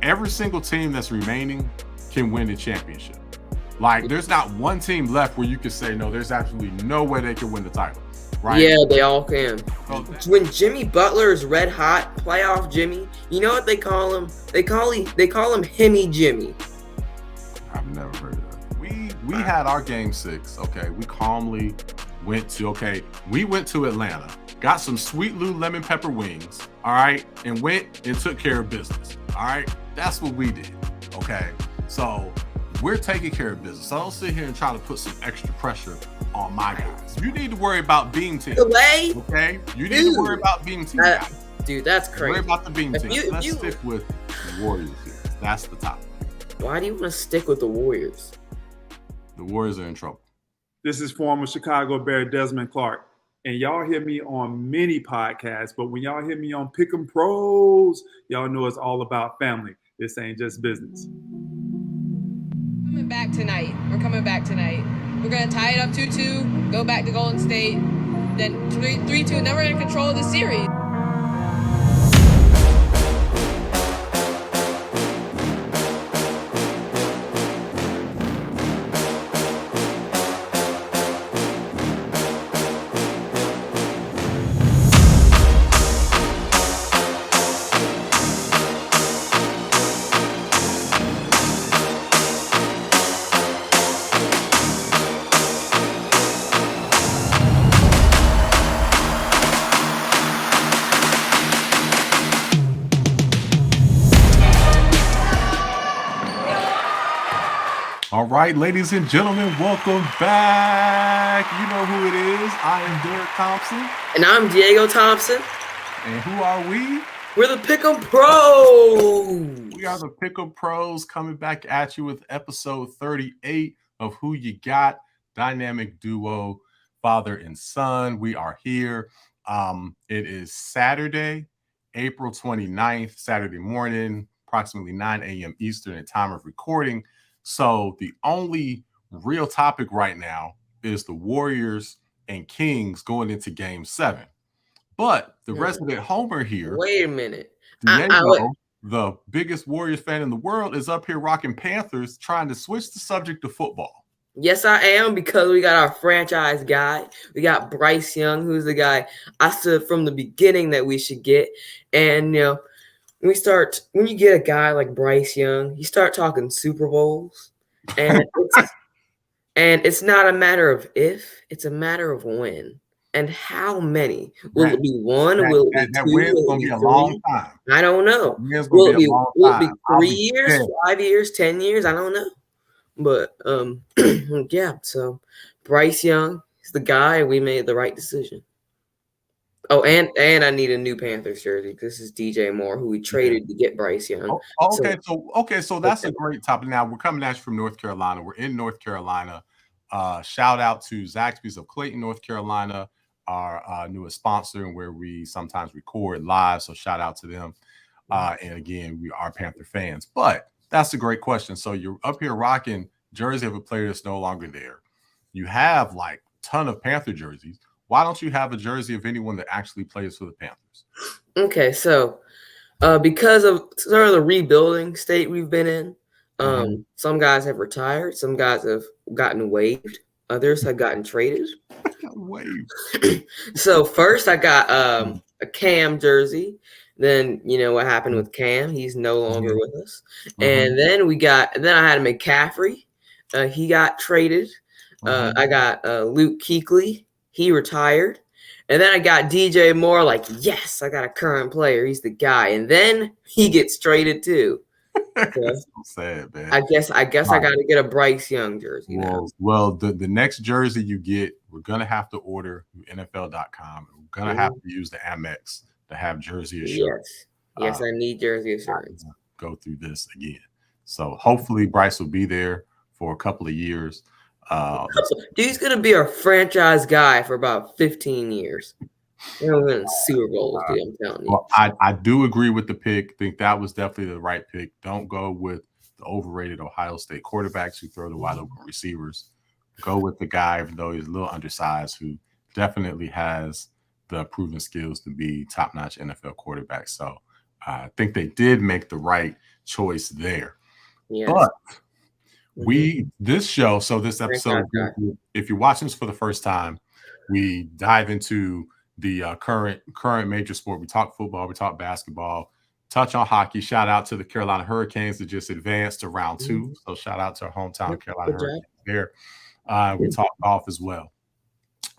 every single team that's remaining can win the championship. Like, there's not one team left where you can say, no, there's absolutely no way they can win the title. Right? Yeah, they all can. When Jimmy Butler is red hot, playoff Jimmy, you know what they call him? They call him Hemi Jimmy. I've never heard of that. We had our game 6. Okay, we calmly went to Atlanta, got some sweet Lou lemon pepper wings. All right, and went and took care of business. All right, that's what we did. Okay, so we're taking care of business. So don't sit here and try to put some extra pressure on my guys. You need to worry about being team. Delay? Okay? You need to worry about being team guys. Dude, that's crazy. Worry about the being team. Let's stick with the Warriors here. That's the topic. Why do you want to stick with the Warriors? The Warriors are in trouble. This is former Chicago Bear Desmond Clark. And y'all hear me on many podcasts, but when y'all hear me on Pick'em Pros, y'all know it's all about family. This ain't just business. We're coming back tonight. We're going to tie it up 2-2, go back to Golden State, then 3-2, and then we're going to control the series. All right, ladies and gentlemen, welcome back. You know who it is. I am Derek Thompson. And I'm Diego Thompson. And who are we? We're the Pick'em Pros. We are the Pick'em Pros coming back at you with episode 38 of Who You Got, dynamic duo, father and son. We are here. It is Saturday, April 29th, Saturday morning, approximately 9 a.m. Eastern at time of recording. So the only real topic right now is the Warriors and Kings going into Game 7. But the resident homer here, wait a minute, Diego, the biggest Warriors fan in the world, is up here rocking Panthers, trying to switch the subject to football. Yes, I am, because we got our franchise guy. We got Bryce Young, who's the guy I said from the beginning that we should get. And, you know, when you get a guy like Bryce Young, you start talking Super Bowls, and it's not a matter of if, it's a matter of when and how many. Will it be one? Will it be two? Win's going to be a long time. I don't know. Will it be 3 years, 5 years, 10 years? I don't know. But yeah. So Bryce Young is the guy. We made the right decision. Oh, and I need a new Panthers jersey. This is DJ Moore, who we traded to get Bryce Young. So that's a great topic. Now we're coming at you from North Carolina. We're in North Carolina. Shout out to Zaxby's of Clayton, North Carolina, our newest sponsor, and where we sometimes record live. So shout out to them. And again, we are Panther fans. But that's a great question. So you're up here rocking jersey of a player that's no longer there. You have like a ton of Panther jerseys. Why don't you have a jersey of anyone that actually plays for the Panthers? Okay, so because of sort of the rebuilding state we've been in, some guys have retired, some guys have gotten waived, others have gotten traded. So first I got a Cam jersey. Then you know what happened with Cam; he's no longer with us. And then I had a McCaffrey. He got traded. I got Luke Kuechly. He retired. And then I got DJ Moore, like, yes, I got a current player. He's the guy. And then he gets traded too. That's so sad, man. I guess I got to get a Bryce Young jersey now. Well, the next jersey you get, we're going to have to order through NFL.com. We're going to have to use the Amex to have jersey assurance. Yes, I need jersey assurance. Go through this again. So hopefully Bryce will be there for a couple of years. Dude's gonna be our franchise guy for about 15 years. We're gonna win Super Bowls, dude, I'm telling you. Well, I do agree with the pick. Think that was definitely the right pick. Don't go with the overrated Ohio State quarterbacks who throw the wide open receivers. Go with the guy, even though he's a little undersized, who definitely has the proven skills to be top-notch NFL quarterback. So I think they did make the right choice there. Yes. But this episode, if you're watching this for the first time, we dive into the current major sport. We talk football, we talk basketball, touch on hockey. Shout out to the Carolina Hurricanes that just advanced to round 2. So shout out to our hometown Carolina Hurricanes there. We talk golf as well.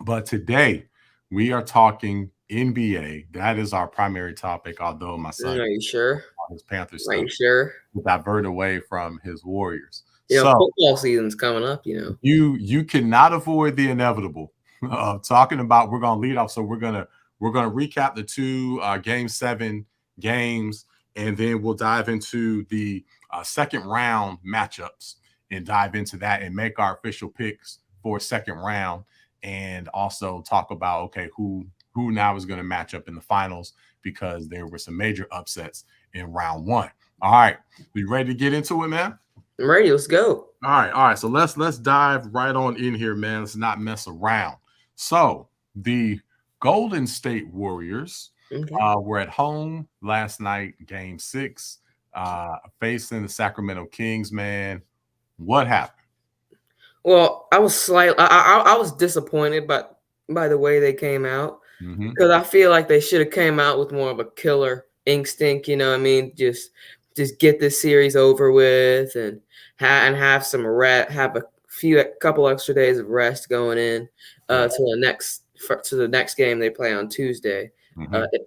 But today we are talking NBA. That is our primary topic, although my son Are you sure? His Panthers Are you sure? divert away from his Warriors. You know, football season's coming up, you know. You cannot avoid the inevitable. Talking about, we're gonna lead off. So we're gonna recap the 2 game 7 games, and then we'll dive into the second round matchups and dive into that and make our official picks for second round, and also talk about, okay, who now is going to match up in the finals, because there were some major upsets in round 1. All right, we ready to get into it, man? I'm ready. Let's go. All right. So let's dive right on in here, man. Let's not mess around. So the Golden State Warriors were at home last night, game 6, facing the Sacramento Kings, man. What happened? Well, I was disappointed by the way they came out, because I feel like they should have came out with more of a killer instinct. You know what I mean? Just get this series over with and have some rest, have a couple extra days of rest going in to the next game they play on Tuesday,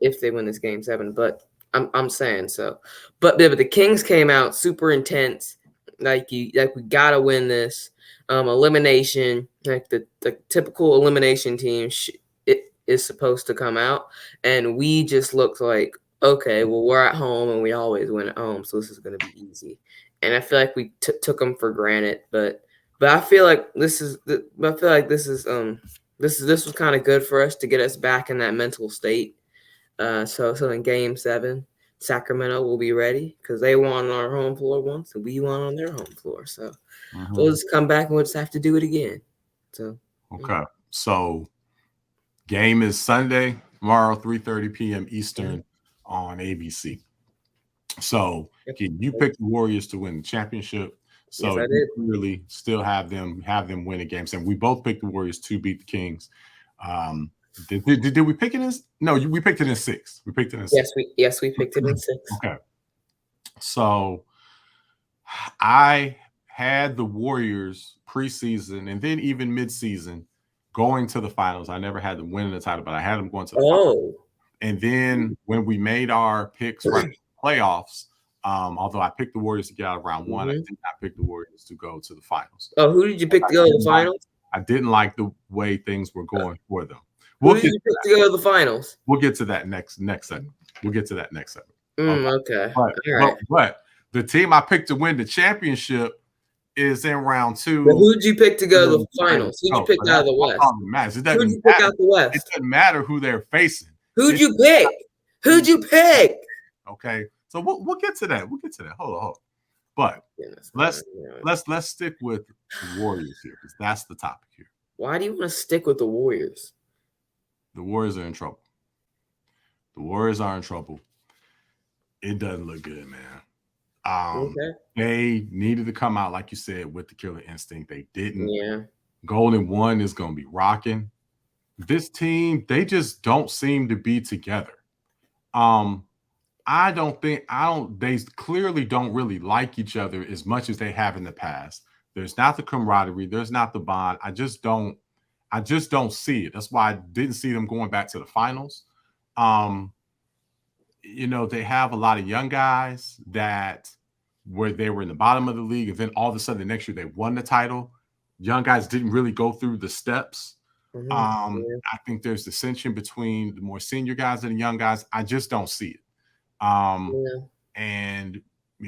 if they win this game 7. But I'm saying so. But the Kings came out super intense, like we gotta win this. Elimination, like the typical elimination team it is supposed to come out, and we just looked like, okay, well, we're at home and we always win at home, so this is going to be easy. And I feel like we took them for granted, but I feel like this was kind of good for us to get us back in that mental state. So in game 7, Sacramento will be ready, because they won on our home floor once and we won on their home floor. So we'll just come back and we'll just have to do it again. So okay. So game is Sunday, tomorrow, 3:30 p.m. Eastern on ABC. So you picked the Warriors to win the championship. So yes, you really still have them win a game. And we both picked the Warriors to beat the Kings. Did we pick it in? No, we picked it in 6. We picked it in 6. Yes, we picked it in 6. Okay. So I had the Warriors preseason and then even midseason going to the finals. I never had them winning the title, but I had them going to the finals. And then when we made our picks for the playoffs, although I picked the Warriors to get out of round 1, I did not pick the Warriors to go to the finals. Oh, who did you pick to go to the finals? I didn't like the way things were going for them. Who did you pick to go to the finals? We'll get to that next segment. We'll get to that next segment. Okay. But the team I picked to win the championship is in round 2. But who did you pick to go to the finals? Who did you pick out of the West? It doesn't matter. Out the West? It doesn't matter who they're facing. Who'd you pick? Who'd you pick? Okay, so we'll get to that. We'll get to that. Hold on. But let's stick with the Warriors here, because that's the topic here. Why do you want to stick with the Warriors? The Warriors are in trouble. The Warriors are in trouble. It doesn't look good, man. They needed to come out, like you said, with the killer instinct. They didn't. Yeah. Golden 1 is going to be rocking. This team, they just don't seem to be together. They clearly don't really like each other as much as they have in the past. There's not the camaraderie. There's not the bond. I just don't see it. That's why I didn't see them going back to the finals. They have a lot of young guys that they were in the bottom of the league, and then all of a sudden the next year they won the title. Young guys didn't really go through the steps. I think there's dissension between the more senior guys and the young guys. I just don't see it. And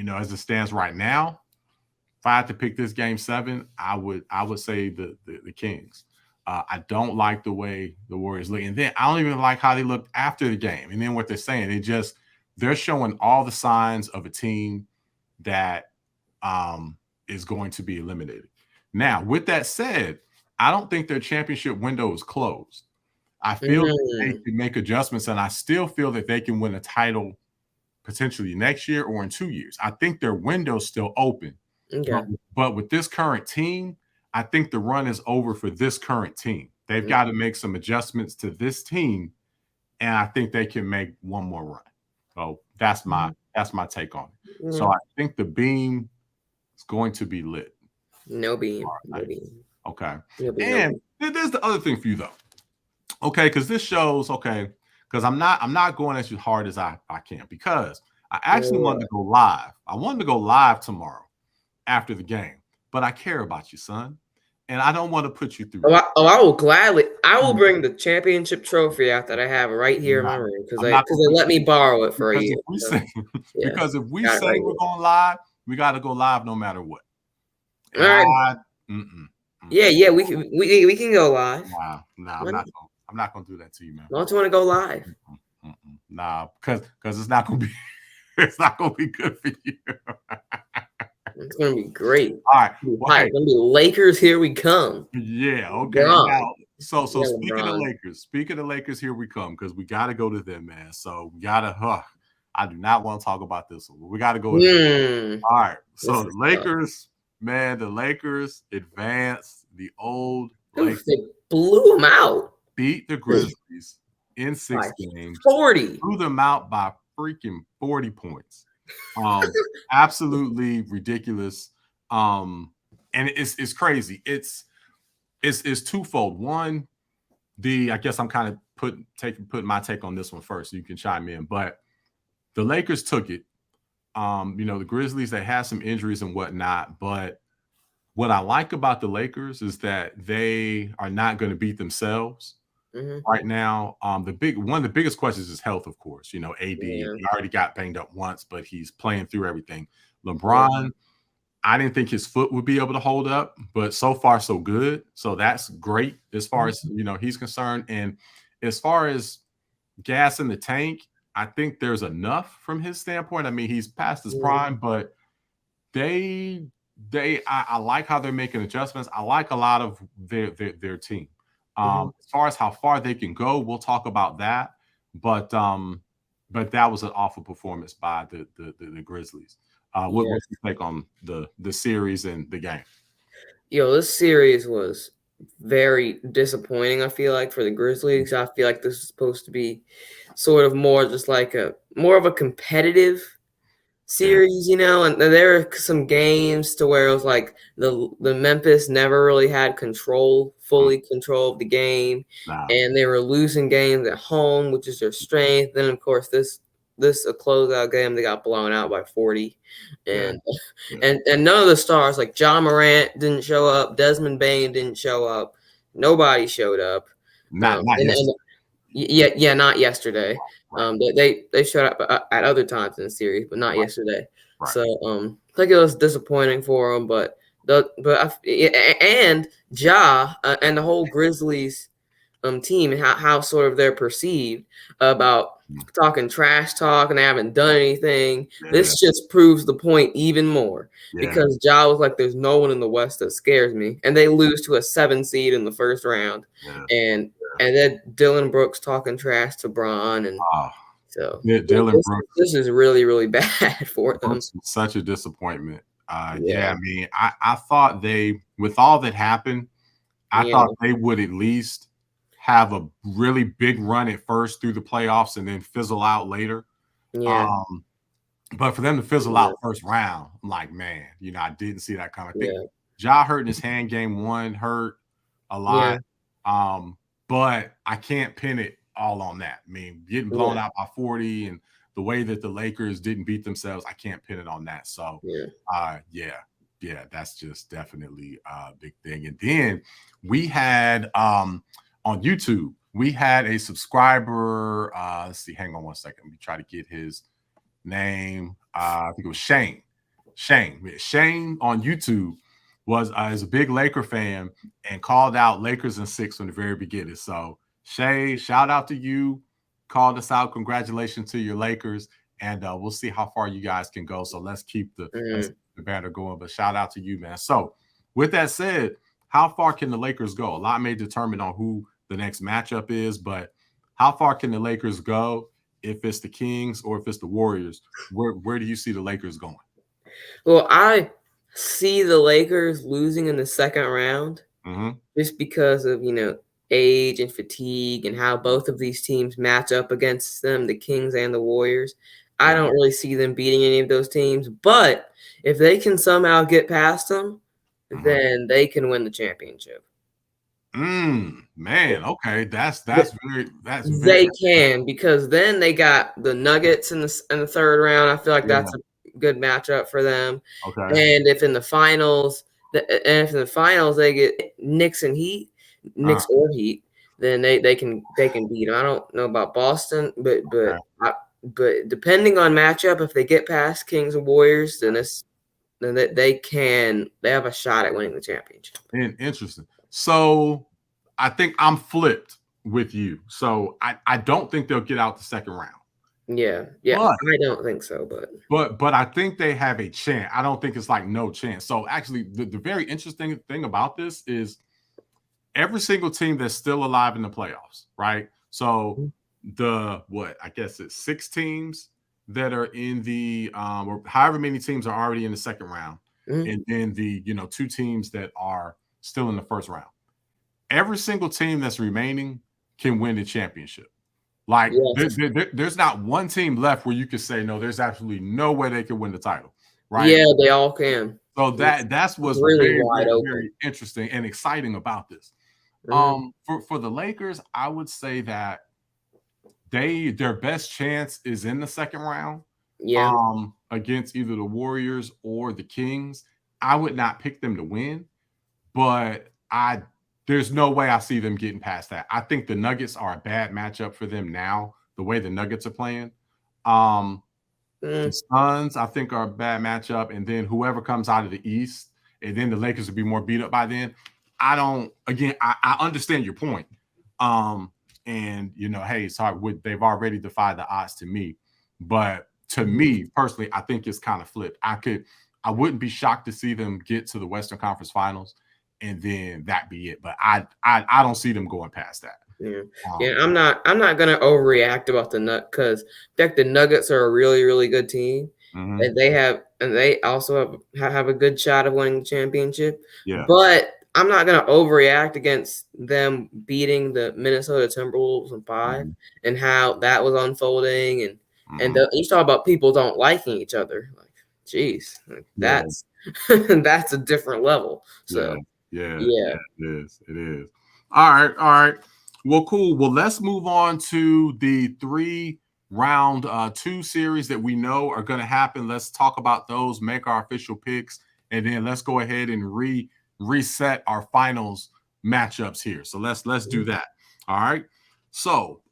as it stands right now, if I had to pick this game 7, I would say the Kings. I don't like the way the Warriors look, and then I don't even like how they looked after the game. And then what they're saying, they're showing all the signs of a team that is going to be eliminated. Now, with that said, I don't think their championship window is closed. I feel they can make adjustments, and I still feel that they can win a title potentially next year or in 2 years. I think their window's still open. Okay. But with this current team, I think the run is over for this current team. They've got to make some adjustments to this team, and I think they can make one more run. So that's my take on it. So I think the beam is going to be lit. No beam. Right. No beam. Okay. No beam, And there's the other thing for you though. Okay, because this shows, because I'm not going as hard as I can, because I actually wanted to go live. I wanted to go live tomorrow after the game, but I care about you, son, and I don't want to put you through. I will gladly. I will bring the championship trophy out that I have right here in my room because they let me borrow it for a year. Because if we say we're going live, we got to go live no matter what. All right. Yeah, we can go live. Wow, I'm not gonna do that to you, man. Don't you want to go live? Nah, because it's not gonna be it's not gonna be good for you. It's gonna be great. All right, It's gonna be Lakers. Here we come. Yeah. Okay. Now, so speaking of Lakers, here we come, because we got to go to them, man. So we gotta. I do not want to talk about this one, but we got to go. All right. So the Lakers. Man, the Lakers advanced. The old Lakers they blew them out. Beat the Grizzlies in 6 games. 40. Blew them out by freaking 40 points. Absolutely ridiculous. And it's crazy. It's twofold. One, I guess I'm kind of putting my take on this one first, so you can chime in. But the Lakers took it. The Grizzlies, they had some injuries and whatnot, but what I like about the Lakers is that they are not going to beat themselves right now. One of the biggest questions is health, of course. AD, he already got banged up once, but he's playing through everything. LeBron, I didn't think his foot would be able to hold up, but so far so good. So that's great as far as he's concerned. And as far as gas in the tank, I think there's enough from his standpoint. I mean, he's past his prime, but I like how they're making adjustments. I like a lot of their team. As far as how far they can go, we'll talk about that. But that was an awful performance by the Grizzlies. What's your take on the series and the game? This series was very disappointing, I feel like, for the Grizzlies. I feel like this is supposed to be sort of more just like more of a competitive series, and there are some games to where it was like the Memphis never really had fully control of the game, and they were losing games at home, which is their strength. Then of course this a closeout game, they got blown out by 40, and none of the stars, like John Morant didn't show up, Desmond Bane didn't show up, nobody showed up. Not yesterday. They showed up at other times in the series, but not yesterday. Right. So I think it was disappointing for them, and Ja and the whole Grizzlies team, and how sort of they're perceived about talking trash talk and they haven't done anything. This just proves the point even more, because Ja was like, there's no one in the West that scares me, and they lose to a 7 seed in the first round, and then Dylan Brooks talking trash to Bron, and Dylan Brooks. This is really, really bad for them. Such a disappointment. I mean, I thought with all that happened, I thought they would at least have a really big run at first through the playoffs and then fizzle out later. But for them to fizzle out first round, I'm like, man, I didn't see that coming. I think Ja hurt in his hand game 1, hurt a lot. But I can't pin it all on that. I mean, getting blown out by 40 and the way that the Lakers didn't beat themselves, I can't pin it on that. So, that's just definitely a big thing. And then we had on YouTube, we had a subscriber. Let's see, hang on one second. Let me try to get his name. I think it was Shane. Shane on YouTube is a big Laker fan and called out Lakers in 6 from the very beginning. So Shay, shout out to you. Called us out. Congratulations to your Lakers. And we'll see how far you guys can go. So let's keep the banner going. But shout out to you, man. So with that said, how far can the Lakers go? A lot may determine on who the next matchup is, but how far can the Lakers go if it's the Kings or if it's the Warriors, where do you see the Lakers going? Well, I see the Lakers losing in the second round just because of, age and fatigue and how both of these teams match up against them, the Kings and the Warriors. I don't really see them beating any of those teams, but if they can somehow get past them, then they can win the championship. Man, okay, that's They can, because then they got the Nuggets in the third round. I feel like that's a good matchup for them. Okay. And if in the finals they get Knicks and Heat, Knicks or Heat, then they can beat them. I don't know about Boston, but depending on matchup, if they get past Kings and Warriors, then they have a shot at winning the championship. Interesting. So I think I'm flipped with you. So I don't think they'll get out the second round. Yeah. But, I don't think so, but I think they have a chance. I don't think it's like no chance. So actually, the very interesting thing about this is every single team that's still alive in the playoffs, right? So I guess it's 6 teams that are in the or however many teams are already in the second round, and then the 2 teams that are still in the first round. Every single team that's remaining can win the championship. Like there's not one team left where you could say no, there's absolutely no way they can win the title, right? Yeah, they all can. So that's what's really very interesting and exciting about this. For the Lakers, I would say that their best chance is in the second round. Against either the Warriors or the Kings. I would not pick them to win, but there's no way I see them getting past that. I think the Nuggets are a bad matchup for them now, the way the Nuggets are playing. The Suns, I think, are a bad matchup, and then whoever comes out of the East, and then the Lakers will be more beat up by then. I understand your point. And hey, it's hard. They've already defied the odds to me, but to me personally, I think it's kind of flipped. I wouldn't be shocked to see them get to the Western Conference Finals, and then that be it. But I don't see them going past that. I'm not gonna overreact about the Nuggets, because in fact the Nuggets are a really, really good team. And they also have a good shot of winning the championship. But I'm not gonna overreact against them beating the Minnesota Timberwolves in 5 and how that was unfolding, and you talk about people don't liking each other. Like, geez, that's that's a different level. So it is. All right. Well, cool. Well, let's move on to the 3 round 2 series that we know are going to happen. Let's talk about those, make our official picks, and then let's go ahead and reset our finals matchups here. So let's do that. All right. So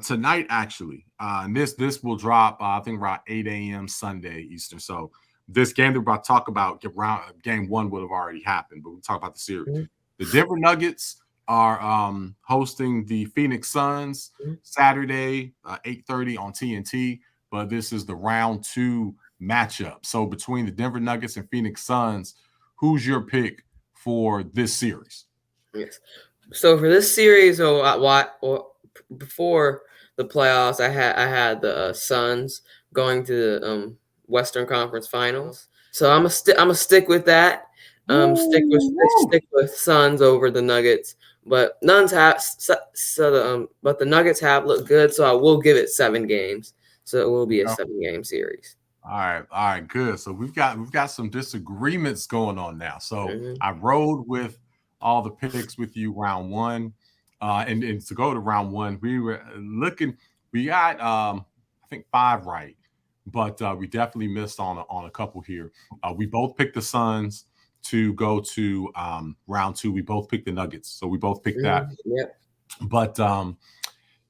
tonight, actually, this will drop I think around 8 a.m. Sunday Eastern. So this game that we're about to talk about, game 1 would have already happened, but we'll talk about the series. The Denver Nuggets are hosting the Phoenix Suns Saturday, 8:30 on TNT. But this is the round 2 matchup. So between the Denver Nuggets and Phoenix Suns, who's your pick for this series? Yes. So for this series, before the playoffs, I had the Suns going to the Western Conference Finals. So I'm gonna stick with that. Stick with Suns over the Nuggets. But but the Nuggets have looked good, so I will give it 7 games. So it will be a 7-game series. All right, good. So we've got some disagreements going on now. So I rode with all the picks with you round 1, and to go to round 1, we were looking. We got I think 5 right, but we definitely missed on a couple here. We both picked the Suns to go to round 2. We both picked the Nuggets, so we both picked that. But so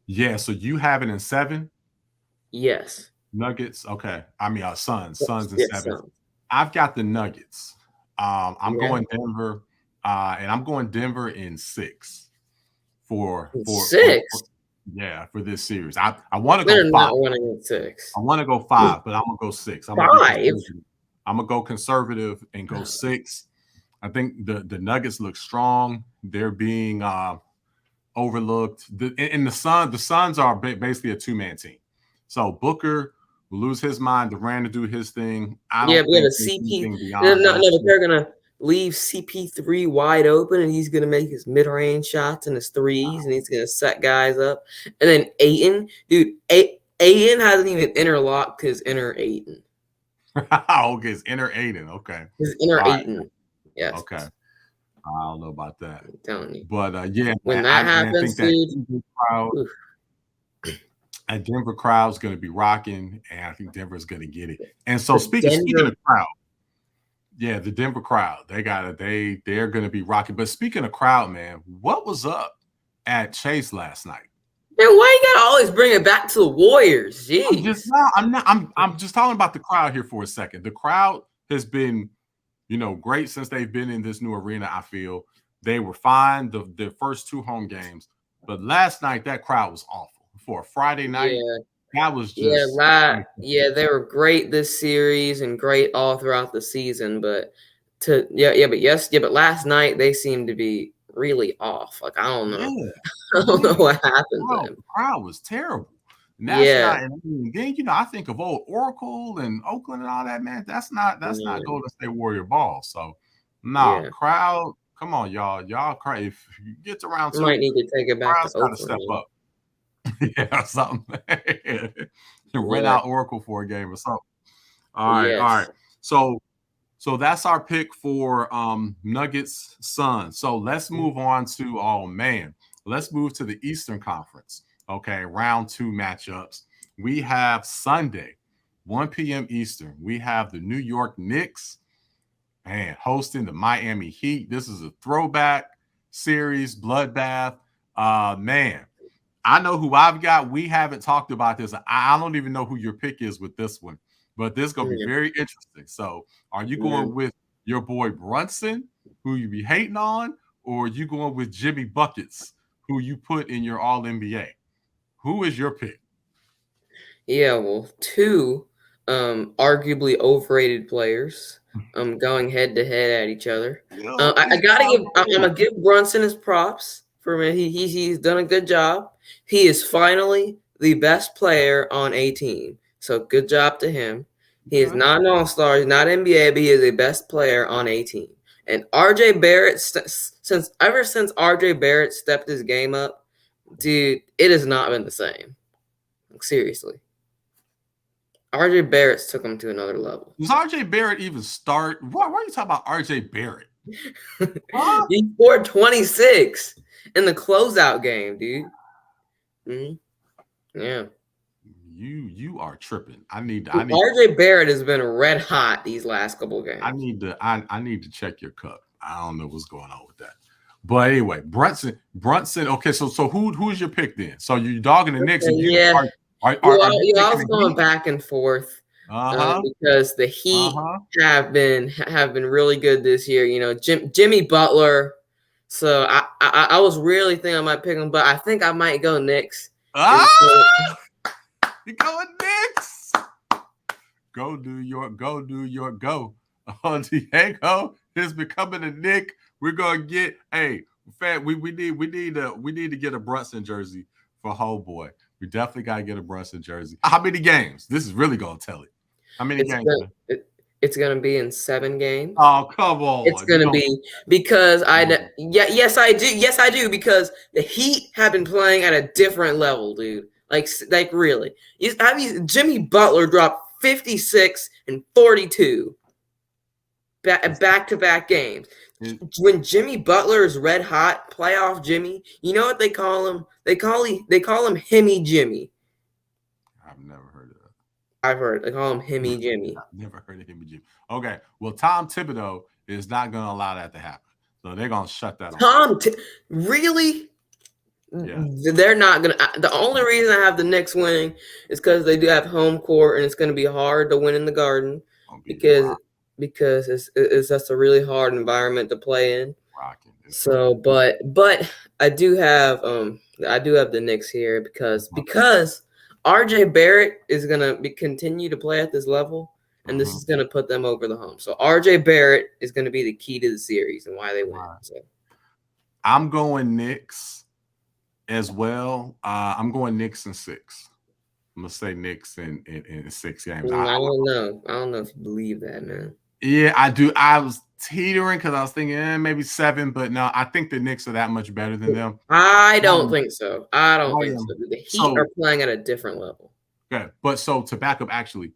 you have it in 7. Yes. Nuggets, okay. I mean, Suns in 7. Suns. I've got the Nuggets. I'm going Denver, and I'm going Denver in 6 for 6. For this series. I want to go 5. Not winning at 6. I want to go 5, but I'm gonna go 6. I'm 5. Gonna go conservative and go 6. I think the Nuggets look strong. They're being overlooked. The Suns are basically a 2-man team. So Booker will lose his mind. Durant to do his thing. I Yeah, don't we have a think CP. anything No, beyond no, those but two. they're gonna leave CP3 wide open, and he's gonna make his mid-range shots and his threes, and he's gonna set guys up. And then Ayton, dude, Ayton hasn't even interlocked his inner Ayton. Okay, it's inner Aiden. Okay. His inner All right. Ayton. Yes. Okay. I don't know about that. I'm telling you. But yeah, When man, that I happens, think that dude. crowd, Oof. a Denver crowd's going to be rocking, and I think Denver's going to get it. And so The speaking of crowd, yeah, the Denver crowd, they're going to be rocking. But speaking of crowd, man, what was up at Chase last night? Man, why you gotta always bring it back to the Warriors? Jeez. I'm just talking about the crowd here for a second. The crowd has been, great since they've been in this new arena. I feel they were fine the first 2 home games, but last night that crowd was awful for a Friday night. Yeah. That was just they were great this series and great all throughout the season, but last night they seemed to be really off. Like I don't know. Yeah. I don't know what happened to them. The crowd was terrible. And that's not, and then I think of old Oracle and Oakland and all that, man. That's not Golden State Warrior ball. So crowd, come on, y'all. Y'all cry. If you get to round 2, might need to take it back to Oakland. Step up. Yeah, something. Rent out Oracle for a game or something. All right. So that's our pick for Nuggets Suns. So let's move on to let's move to the Eastern Conference. Okay, round 2 matchups. We have Sunday, 1 p.m. Eastern. We have the New York Knicks hosting the Miami Heat. This is a throwback series, bloodbath. Man, I know who I've got. We haven't talked about this. I don't even know who your pick is with this one, but this is going to be very interesting. So are you going with your boy Brunson, who you be hating on, or are you going with Jimmy Buckets, who you put in your All-NBA? Who is your pick? Yeah, well, 2 arguably overrated players going head-to-head at each other. I'm going to give Brunson his props. For me, he's done a good job. He is finally the best player on a team. So good job to him. He is not an all-star, he's not NBA, but he is the best player on a team. And RJ Barrett, ever since RJ Barrett stepped his game up, dude, it has not been the same. Like, seriously. RJ Barrett took him to another level. Does RJ Barrett even start? Why are you talking about RJ Barrett? He scored 26 in the closeout game, dude. Mm-hmm. Yeah. You are tripping. RJ Barrett has been red hot these last couple of games. I need to check your cup. I don't know what's going on with that. But anyway, Brunson. Okay, so who's your pick then? So you're dogging the Knicks. I was going back and forth because the Heat have been really good this year. Jimmy Butler. So I was really thinking I might pick him, but I think I might go Knicks. You going Knicks? Go New York, go. Diego is becoming a Knick. We're gonna get we need to get a Brunson jersey for homeboy. We definitely gotta get a Brunson jersey. How many games? This is really gonna tell it. How many games? It's gonna be in 7 games. Oh, come on! It's gonna be because yes I do because the Heat have been playing at a different level, dude. Like really, Jimmy Butler dropped 56 and 42 back-to-back games. When Jimmy Butler is red hot, playoff Jimmy, you know what they call him? They call him Himmy Jimmy. I've never heard of that. I've heard they call him Himmy Jimmy. I've never heard of Himmy Jimmy. Okay, well, Tom Thibodeau is not going to allow that to happen, so they're going to shut that off. Really? Yeah. They're not going to. The only reason I have the Knicks winning is because they do have home court, and it's going to be hard to win in the Garden because it's just a really hard environment to play in. So, but I do have the Knicks here because RJ Barrett is gonna continue to play at this level, and this is gonna put them over the hump. So RJ Barrett is gonna be the key to the series and why they win. So I'm going Knicks as well. I'm going Knicks in 6. I'm gonna say Knicks in 6 games. I don't know. I don't know if you believe that, man. Yeah, I do. I was teetering because I was thinking maybe 7, but no, I think the Knicks are that much better than them. I don't think so. I don't think am. so. The Heat are playing at a different level. Okay, but so to back up, actually,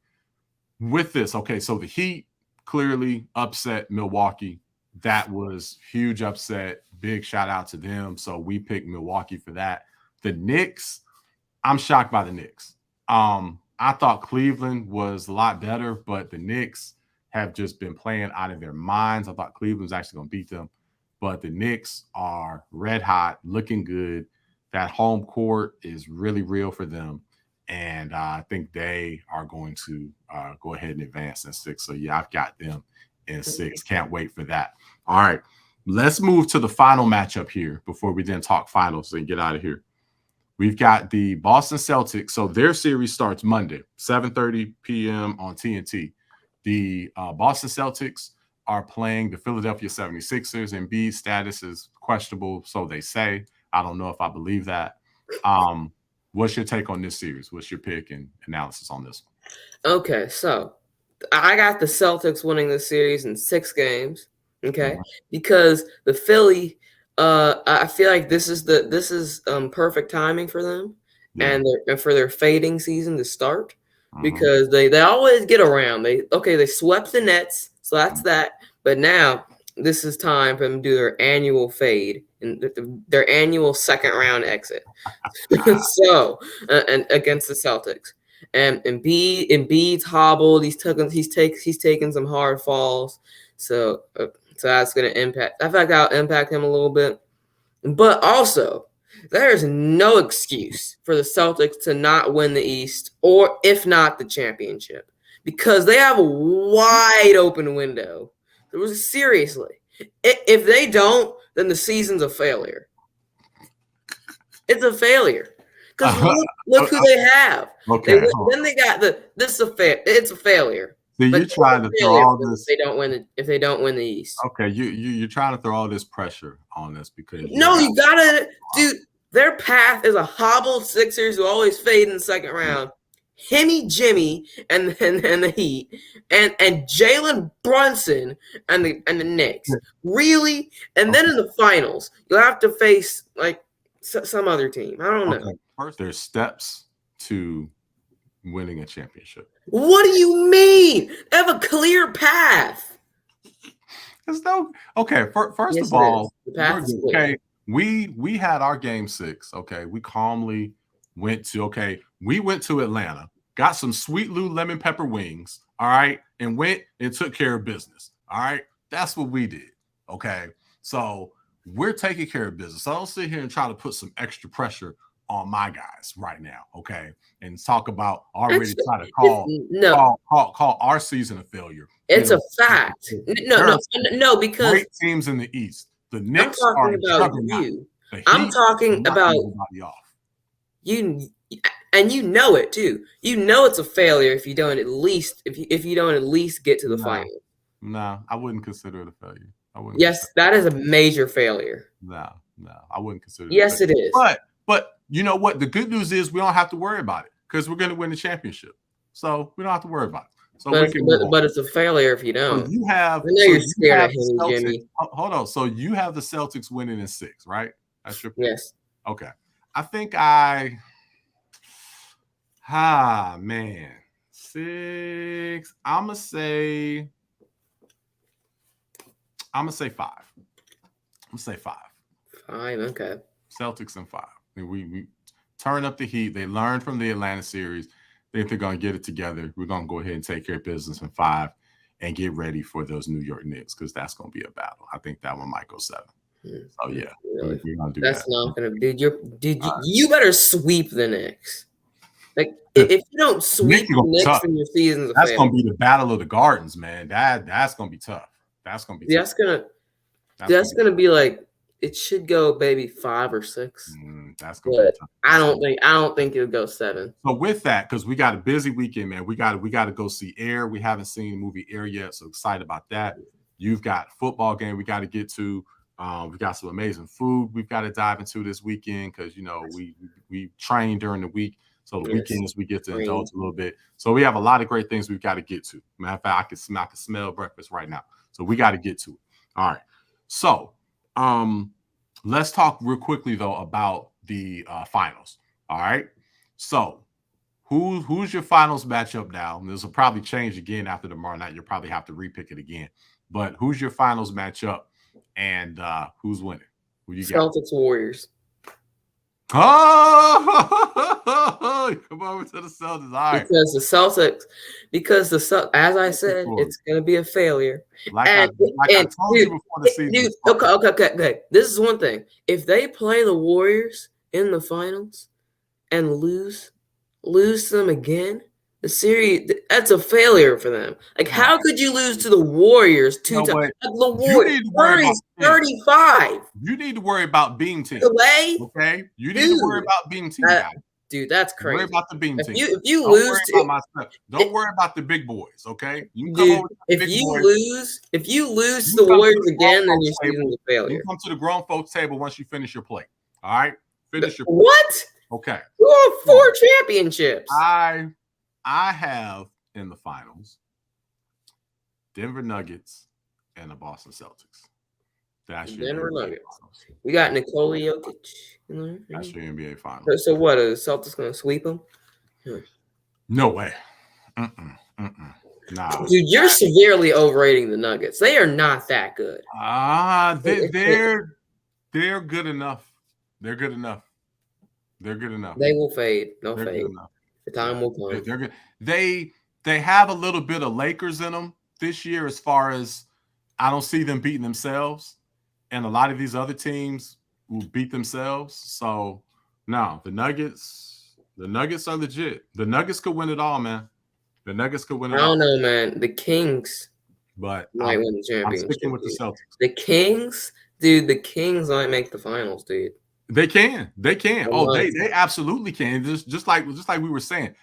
with this, okay, so the Heat clearly upset Milwaukee. That was huge upset. Big shout out to them. So we picked Milwaukee for that. The Knicks, I'm shocked by the Knicks. I thought Cleveland was a lot better, but the Knicks have just been playing out of their minds. I thought Cleveland was actually going to beat them, but the Knicks are red hot, looking good. That home court is really real for them. And I think they are going to go ahead and advance in 6. So, yeah, I've got them in 6. Can't wait for that. All right, let's move to the final matchup here before we then talk finals and get out of here. We've got the Boston Celtics. So their series starts Monday, 7:30 p.m. on TNT. The Boston Celtics are playing the Philadelphia 76ers. Embiid's status is questionable, so they say. I don't know if I believe that. What's your take on this series? What's your pick and analysis on this one? Okay, so I got the Celtics winning the series in 6 games. Okay, because the Philly, I feel like this is perfect timing for them, and for their fading season to start, because they always get around. They swept the Nets, so that's that. But now this is time for them to do their annual fade and their annual second round exit. So and against the Celtics, and Embiid's hobbled. He's taken some hard falls. So that's going to impact. I feel like that'll impact him a little bit. But also, there's no excuse for the Celtics to not win the East, or if not the championship, because they have a wide open window. Seriously, if they don't, then the season's a failure. It's a failure. Because look who they have. Okay. Then they got it's a failure. So you're trying to throw all this. If they don't win the East. Okay, you're trying to throw all this pressure on us because you gotta, dude. Their path is a hobbled Sixers who always fade in the second round. Himmy, Jimmy, and the Heat, and Jalen Brunson and the Knicks. Really? And then in the finals, you'll have to face like some other team. I don't know. First, there's steps to winning a championship. What do you mean? They have a clear path. First of all, okay, we had our game 6. Okay, we calmly went to Atlanta, got some sweet Lou lemon pepper wings, all right, and went and took care of business. All right, that's what we did. Okay, so we're taking care of business. So I don't sit here and try to put some extra pressure on my guys right now, okay, and talk about already try to call our season a failure. It's a fact. No, because great teams in the East. The Knicks are you. I'm talking about you, and you know it too. You know it's a failure if you don't at least get to the final. No, I wouldn't consider it a failure. Yes, that is a major failure. No, I wouldn't consider it. Yes, it is. But you know what? The good news is we don't have to worry about it because we're going to win the championship. So we don't have to worry about it. So but it's a failure if you don't. So you have. I know you're scared of him, Jimmy. Hold on. So you have the Celtics winning in 6, right? That's your pick. Yes. Okay. I think 6. I'm gonna say 5. I'm gonna say 5. 5. Okay. Celtics in 5. We turn up the heat. They learned from the Atlanta series. They think they're going to get it together. We're going to go ahead and take care of business in 5 and get ready for those New York Knicks because that's going to be a battle. I think that one might go 7. So, yeah. Really? We're going to do that's that. Not going to – you better sweep the Knicks. Like, if you don't sweep the Knicks in your season's that's going to be the battle of the Gardens, man. That's going to be tough. That's going to be tough. That's going to be like – it should go maybe 5 or 6. That's going to be tough. I don't think it'll go 7. So with that, because we got a busy weekend, man, we got to go see Air. We haven't seen the movie Air yet, so excited about that. You've got football game we got to get to. We got some amazing food we've got to dive into this weekend because we train during the week. So the weekends we get to indulge a little bit. So we have a lot of great things we've got to get to. Matter of fact, I can smell breakfast right now. So we got to get to it. All right. So let's talk real quickly though about the finals. All right. So who's your finals matchup now? And this will probably change again after tomorrow night. You'll probably have to repick it again. But who's your finals matchup and who's winning? Who you got? Celtics Warriors. Oh, come over to the Celtics. All right. Because as I said, it's going to be a failure. I told you before the season. Okay. This is one thing. If they play the Warriors in the finals and lose them again, the series, that's a failure for them. Like, how could you lose to the Warriors 2 times? Like, the Warriors 35. You need to worry about beam team. Okay? You need to worry about beam team, guys. Dude, that's crazy. Worry about the beam team. If you lose don't worry about the big boys, okay? You can dude, come over to the if you lose to the Warriors again, then your season's a failure. You come to the grown folks table once you finish your plate. All right? Finish your plate. What? Okay. You have 4 championships. I have in the finals Denver Nuggets and the Boston Celtics. That's your Denver Nuggets. We got Nikola Jokic. That's your NBA finals. So what? Are the Celtics going to sweep them? No way. Nah. Dude, you're severely overrating the Nuggets. They are not that good. They're good enough. They're good enough. They're good enough. They will fade. They'll They're fade. The time will come. They're good. They have a little bit of Lakers in them this year, as far as I don't see them beating themselves, and a lot of these other teams will beat themselves. So no, the Nuggets are legit. The Nuggets could win it all, man. The Nuggets could win it all. I don't know, man. The Kings might win the championship. I'm sticking with the Celtics. The Kings, dude. The Kings might make the finals, dude. They can. They absolutely can. Just like we were saying,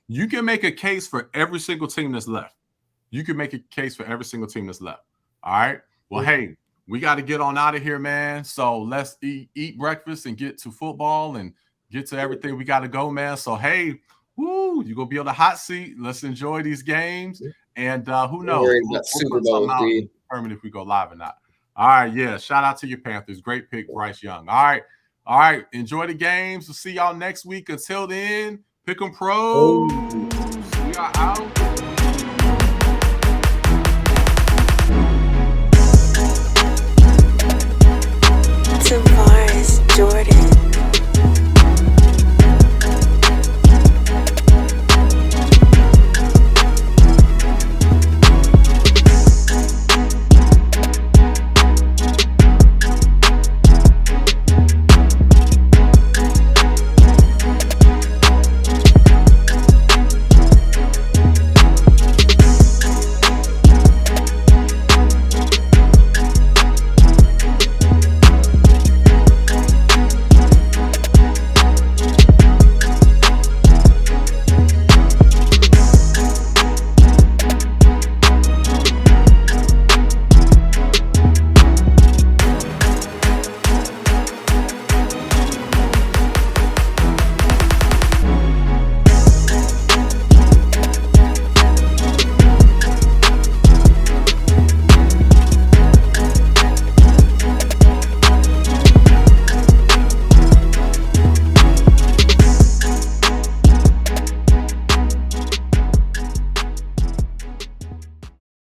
you can make a case for every single team that's left. You can make a case for every single team that's left. All right. Well, hey, we got to get on out of here, man. So let's eat breakfast and get to football and get to everything we got to go, man. So hey, you're gonna be on the hot seat. Let's enjoy these games, and who knows? We'll Super Bowl, dude. Determine if we go live or not. All right, yeah. Shout out to your Panthers. Great pick, Bryce Young. All right. Enjoy the games. We'll see y'all next week. Until then, pick 'em pros. We are out.